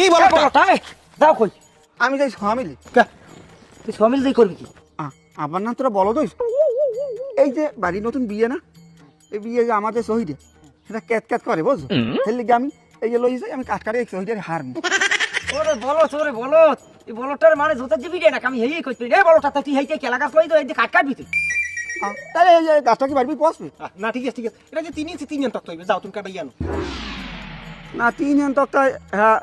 কি বলটা যাও কই আমি যাই স্বামিলি তুই সমিল যাই করবি কি আবার না তোরা বলো তো এই যে বাড়ির নতুন বিয়ে না এই বিয়ে যে আমাদের শহীদে সেটা ক্যাত ক্যাত করে বুঝছো সেই লিগে আমি এই যে লই যাই আমি কাট কাটে শহীদের হারবো ওরে বলো এই বলটার মানে জোতার যে ভিডিও না আমি হেই কইতে রে বলটা তুই হেইতে কেলা গাছ লই তো এই যে কাট কাটবি তুই তাহলে এই যে গাছটা কি বাড়বি পচবে না ঠিক আছে এটা যে 3 ইঞ্চি 3 জন তক্ত হইবে যাও তুমি কাটাই আনো না 3 জন তক্তা হ্যাঁ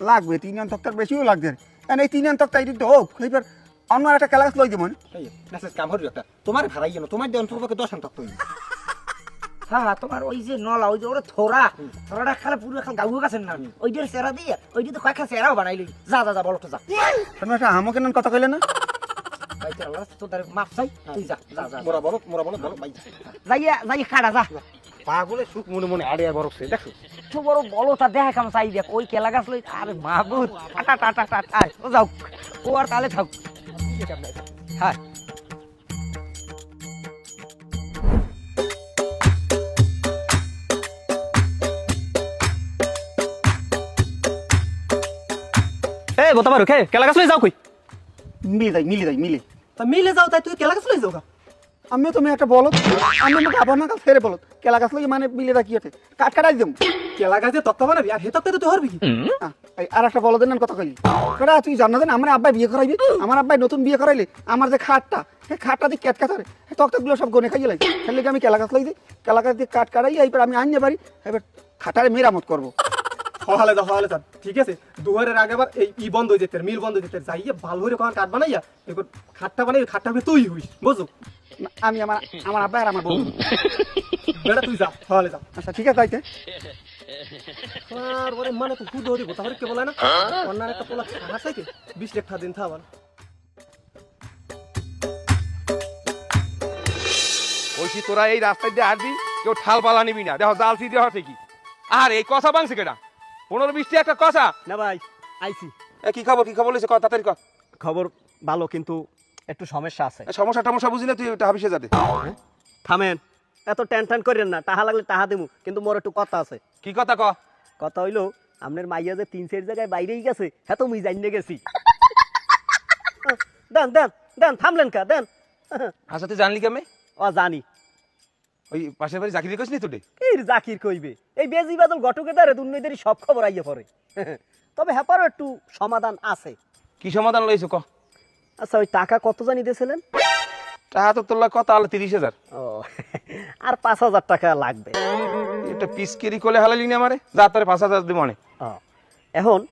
লাগবে 3 জন তক্তার বেশিও লাগবে কারণ এই 3 জন তক্তা এটি তো হোক এইবার অন্য একটা কেলা গাছ লই দেবো এই মেসেজ কাম হইলো একটা তোমার ভাড়াই আনো তোমার দেন তোমাকে 10 জন তক্ত হইবে হ্যাঁ তোমার ওই যে নলা ওই যে ওরে থোড়াটা খালে পুরো খাল গাউ গাছেন না ওইটার সেরা দিয়ে ওই যে কয়েকটা সেরাও বানাইলি যা বলতো যা তুমি একটা আমাকে নাম কথা কইলে না ভাইতে আল্লাহ তোদের মাপ চাই তুই যা মোরা বলো ভাই যাইয়া কাটা যা পাগলে সুখ মনে মনে আড়ে আর বরকছে দেখো তো বড় বলটা দেখা কাম চাই দেখ ওই কেলা গাছ লই আরে মাহবুব টাটা ও যাও ও আর তাহলে থাক হ্যাঁ এই বতা পারো কেলা গাছ লই যাও কই মিলে তা মিলে যাও তাই তুই কেলা গাছ লই যাও আমি তুমি একটা বলো আমি আমাকে আবার না ফেরে বলো কেলা গাছ লই মানে মিলে কি আছে কাট কাটাই দেবো কেলা গাছে তক্ত বানাবি আর হে তক্তে তুই হরবি কি আর একটা বলো দেন কথা কইলি কেডা তুই জানো না আমার আব্বাই বিয়ে করাইবি আমার আব্বাই নতুন বিয়ে করাইলে আমার যে খাটটা সেই খাটটা দিয়ে ক্যাট কাটারে সেই তক্তাগুলো সব গনে খাইয়ে লাগে সেই লেগে আমি কেলা গাছ লই দিই কেলা গাছ দিয়ে কাট কাটাই এইবার আমি আনতে পারি এবার খাটারে মেরামত করবো হলে যা ঠিক আছে দুয়ারের আগে আবার এই বন্ধ হয়ে যেতে মিল বন্ধ হয়ে যেতে যাইয়ে ভালো হয়ে কোন কাঠ বানাইয়া এবার খাটটা বানাই খাটটা তুই হইস বুঝো আমি আমার আব্বাই আর আমার বউ বেটা তুই যা হলে যা আচ্ছা ঠিক আছে তাইতে আর ওরে মানে তো খুদ হরিব তাহলে কে বলে না অন্য একটা পোলা হাসে কি 20 লাখ দিন থা আবার ওইসি তোরা এই রাস্তায় দিয়ে হাঁটবি কেউ ঠাল পালা নিবি না দেখো জাল সিদ্ধি হচ্ছে কি আর এই কথা বাংছে কেটা 15-20 একটা কথা না ভাই আইছি কি খবর লইছে কথা তাড়াতাড়ি কর খবর ভালো কিন্তু একটু সমস্যা আছে সমস্যা বুঝি না তুই এটা হাবিসে যাতে থামেন এত টেনশন করেন না টাহা লাগলে টাহা দেবো কিন্তু মোর একটু কথা আছে কি কথা ক কথা হইলো আপনার মাইয়া যে 3-4 জায়গায় বাইরেই গেছে হ্যাঁ তো মুই জানিয়ে গেছি দেন থামলেন কা দেন আচ্ছা তুই জানলি কেমনে ও জানি ওই পাশের বাড়ি চাকরি করিস নি তোরে এই জাকির কইবে এই বেজি বাদল ঘটকে দাঁড়ে দুর্নীতির সব খবর আইয়ে পড়ে তবে হ্যাপারও একটু সমাধান আছে কি সমাধান লইছো ক আচ্ছা ওই টাকা কত জানি দিয়েছিলেন টাকা তো তোর কথা হলো 30,000 ও আর 5,000 টাকা লাগবে এটা পিস কেরি কোলে হালালি না আমারে যা তোরে 5,000 দিব মানে এখন